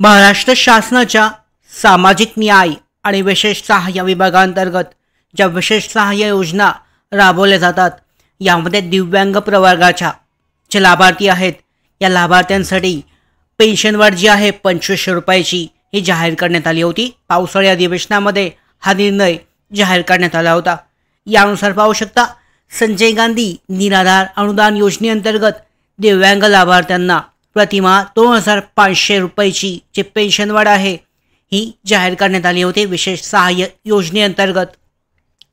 महाराष्ट्र शासनाच्या सामाजिक न्याय आणि विशेष सहाय्य विभागांतर्गत ज्या विशेष सहाय्य योजना राबवल्या जातात यामध्ये दिव्यांग प्रवर्गाच्या जे लाभार्थी आहेत या लाभार्थ्यांसाठी पेन्शनवाढ जी आहे 2500 रुपयाची ही जाहीर करण्यात आली होती। पावसाळी अधिवेशनामध्ये हा निर्णय जाहीर करण्यात आला होता। यानुसार पाहू शकता संजय गांधी निराधार अनुदान योजनेअंतर्गत दिव्यांग लाभार्थ्यांना प्रतिमाह 2500 रुपयाची जी पेन्शनवाढ आहे ही जाहीर करण्यात आली होती विशेष सहाय्य योजनेअंतर्गत।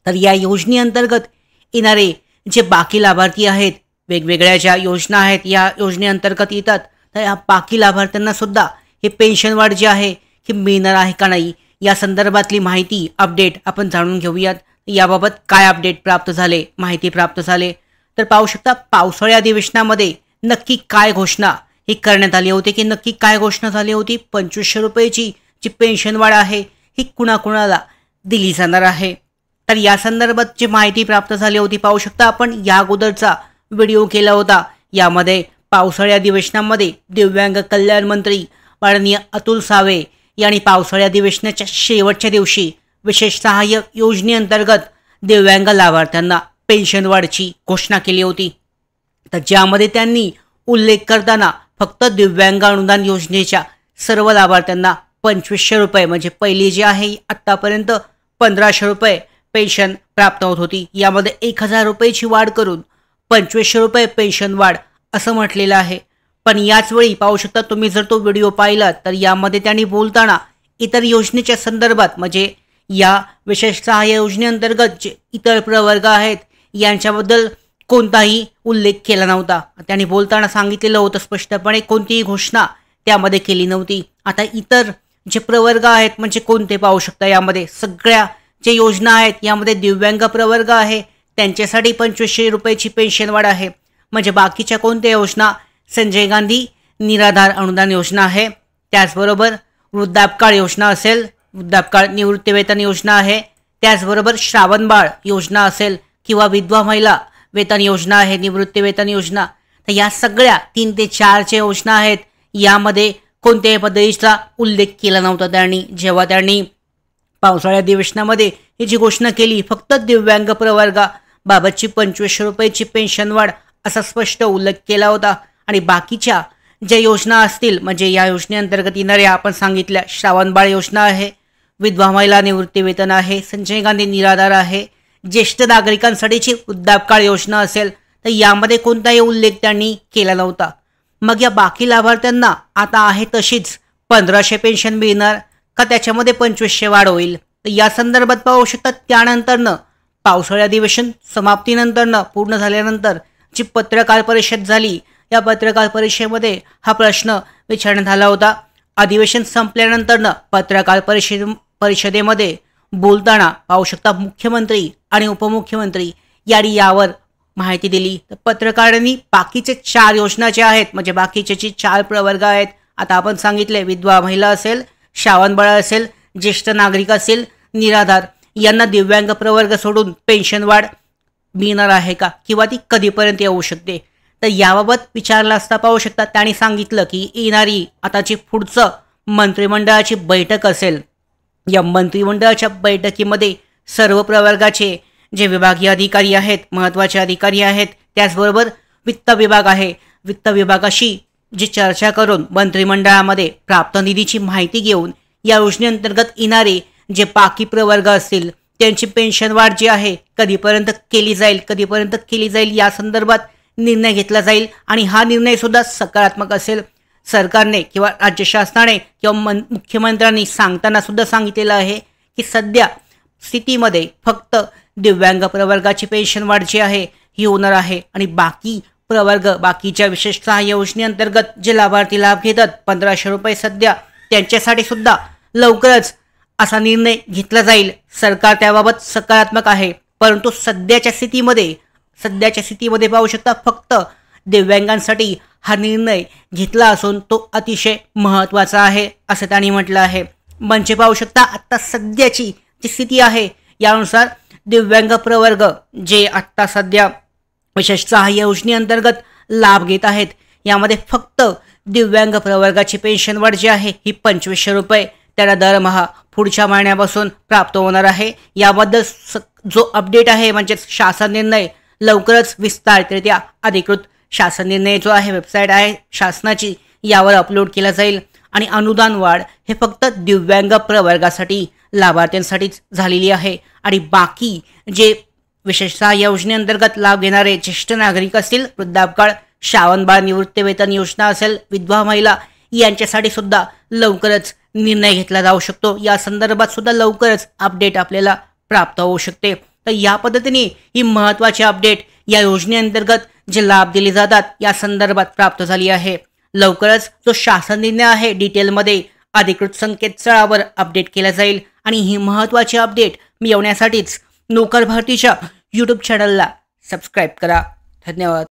तर या योजनेअंतर्गत येणारे जे बाकी लाभार्थी आहेत वेगवेगळ्या ज्या योजना आहेत या योजनेअंतर्गत येतात तर या बाकी लाभार्थ्यांना सुद्धा हे पेन्शनवाढ जी आहे ही मिळणार आहे का नाही या संदर्भातली माहिती अपडेट आपण जाणून घेऊयात। याबाबत काय अपडेट प्राप्त झाले माहिती प्राप्त झाले तर पाहू शकता पावसाळी अधिवेशनामध्ये नक्की काय घोषणा ही करण्यात आली होती की नक्की काय घोषणा झाली होती। 2500 रुपयाची जी पेन्शनवाढ आहे ही कुणाकुणाला दिली जाणार आहे तर या संदर्भात जी माहिती प्राप्त झाली होती पाहू शकता आपण या अगोदरचा व्हिडिओ केला होता। यामध्ये पावसाळी अधिवेशनामध्ये दिव्यांग कल्याण मंत्री माननीय अतुल सावे यांनी पावसाळी अधिवेशनाच्या शेवटच्या दिवशी विशेष सहाय्य योजनेअंतर्गत दिव्यांग लाभार्थ्यांना पेन्शनवाढची घोषणा केली होती। तर ज्यामध्ये त्यांनी उल्लेख करताना फक्त दिव्यांग अनुदान योजनेच्या सर्व लाभार्थ्यांना 2500 रुपये म्हणजे पहिली जी आहे आत्तापर्यंत 1500 रुपये पेन्शन प्राप्त होत होती यामध्ये 1000 रुपयाची वाढ करून 2500 रुपये पेन्शन वाढ असं म्हटलेलं आहे। पण याच वेळी पाहू शकता तुम्ही जर तो व्हिडिओ पाहिलात तर यामध्ये त्यांनी बोलताना इतर योजनेच्या संदर्भात म्हणजे या विशेष सहाय्य योजनेअंतर्गत जे इतर प्रवर्ग आहेत यांच्याबद्दल कोणताही उल्लेख केला नव्हता। त्यांनी बोलताना सांगितलेलं होतं स्पष्टपणे कोणतीही घोषणा त्यामध्ये केली नव्हती। आता इतर जे प्रवर्ग आहेत म्हणजे कोणते पाहू शकता यामध्ये सगळ्या जे योजना आहेत यामध्ये दिव्यांग प्रवर्ग आहे त्यांच्यासाठी 2500 रुपयाची पेन्शनवाढ आहे। म्हणजे बाकीच्या कोणत्या योजना संजय गांधी निराधार अनुदान योजना आहे, त्याचबरोबर वृद्धापकाळ योजना असेल, वृद्धापकाळ निवृत्तीवेतन योजना आहे, त्याचबरोबर श्रावणबाळ योजना असेल किंवा विधवा महिला वेतन योजना आहे निवृत्तीवेतन योजना। तर या सगळ्या 3 ते 4 च्या योजना आहेत यामध्ये कोणत्याही पद्धतीचा उल्लेख केला नव्हता त्यांनी। जेव्हा त्यांनी पावसाळी अधिवेशनामध्ये ही जी घोषणा केली फक्त दिव्यांग प्रवर्गाबाबतची 2500 रुपयाची पेन्शनवाढ असा स्पष्ट उल्लेख केला होता आणि बाकीच्या ज्या योजना असतील म्हणजे या योजनेअंतर्गत येणाऱ्या आपण सांगितल्या श्रावणबाळ योजना आहे, विधवा महिला निवृत्तीवेतन आहे, संजय गांधी निराधार आहे, ज्येष्ठ नागरिकांसाठीची वृद्धापकाळ योजना असेल तर यामध्ये कोणताही उल्लेख त्यांनी केला नव्हता। मग या बाकी लाभार्थ्यांना आता आहे तशीच 1500 पेन्शन मिळणार का त्याच्यामध्ये 2500 वाढ होईल तर या संदर्भात पाहू शकतात त्यानंतरनं पावसाळी अधिवेशन समाप्तीनंतरनं पूर्ण झाल्यानंतर जी पत्रकार परिषद झाली या पत्रकार परिषदेमध्ये हा प्रश्न विचारण्यात आला होता। अधिवेशन संपल्यानंतरनं पत्रकार परिषदेमध्ये बोलताना पाहू शकता मुख्यमंत्री आणि उपमुख्यमंत्री यांनी यावर माहिती दिली। तर पत्रकारांनी बाकीचे 4 योजना ज्या आहेत म्हणजे बाकीचे जे 4 प्रवर्ग आहेत आता आपण सांगितले विधवा महिला असेल, श्रावणबाळ असेल, ज्येष्ठ नागरिक असेल, निराधार यांना दिव्यांग प्रवर्ग सोडून पेन्शनवाढ मिळणार आहे का किंवा ती कधीपर्यंत येऊ शकते तर याबाबत विचारलं असता पाहू शकता त्यांनी सांगितलं की येणारी आताची पुढचं मंत्रिमंडळाची बैठक असेल या मंत्रिमंडळाच्या बैठकीमध्ये सर्व प्रवर्गाचे जे विभागीय अधिकारी आहेत महत्त्वाचे अधिकारी आहेत त्याचबरोबर वित्त विभाग आहे वित्त विभागाशी जी चर्चा करून मंत्रिमंडळामध्ये प्राप्त निधीची माहिती घेऊन या योजनेअंतर्गत येणारे जे बाकी प्रवर्ग असतील त्यांची पेन्शनवाढ जी आहे कधीपर्यंत केली जाईल या संदर्भात निर्णय घेतला जाईल आणि हा निर्णय सुद्धा सकारात्मक असेल। सरकारने किंवा राज्य शासनाने किंवा मुख्यमंत्र्यांनी सांगताना सुद्धा सांगितलेलं आहे की सध्या स्थितीमध्ये फक्त दिव्यांग प्रवर्गाची पेन्शनवाढ जी आहे ही होणार आहे आणि बाकी प्रवर्ग बाकीच्या विशेष सहाय्य योजनेअंतर्गत जे लाभार्थी लाभ घेतात 1500 रुपये सध्या त्यांच्यासाठी सुद्धा लवकरच असा निर्णय घेतला जाईल। सरकार त्याबाबत सकारात्मक आहे परंतु सध्याच्या स्थितीमध्ये पाहू शकता फक्त दिव्यांगांसाठी हा निर्णय घेतला असून तो अतिशय महत्त्वाचा आहे असं त्यांनी म्हटलं आहे। म्हणजे पाहू शकता आता सध्याची जी स्थिती आहे यानुसार दिव्यांग प्रवर्ग जे आत्ता सध्या विशेष सहाय्य योजनेअंतर्गत लाभ घेत आहेत यामध्ये फक्त दिव्यांग प्रवर्गाची पेन्शन वाढ जी आहे ही 2500 रुपये त्यांना दरमहा पुढच्या महिन्यापासून प्राप्त होणार आहे। याबद्दल जो अपडेट आहे म्हणजेच शासन निर्णय लवकरच विस्तारितरित्या अधिकृत शासन निर्णय जो आहे वेबसाईट आहे शासनाची यावर अपलोड केला जाईल। आणि अनुदान वाढ हे फक्त दिव्यांग प्रवर्गासाठी लाभार्थ्यांसाठीच झालेली आहे आणि बाकी जे विशेष सहाय्य योजनेअंतर्गत लाभ घेणारे ज्येष्ठ नागरिक असतील, वृद्धापकाळ, श्रावणबाळ निवृत्तीवेतन योजना असेल, विधवा महिला यांच्यासाठी सुद्धा लवकरच निर्णय घेतला जाऊ शकतो। या संदर्भात सुद्धा लवकरच अपडेट आपल्याला प्राप्त होऊ शकते। तर या पद्धतीने ही महत्त्वाची अपडेट या योजनेअंतर्गत जे लाभ दिले जातात या संदर्भात प्राप्त झाली आहे। लवकरच जो शासन निर्णय आहे डिटेलमध्ये अधिकृत संकेतस्थळावर अपडेट केला जाईल आणि ही महत्त्वाची अपडेट मिळवण्यासाठीच नोकर भरतीच्या यूट्यूब चॅनलला सबस्क्राईब करा। धन्यवाद।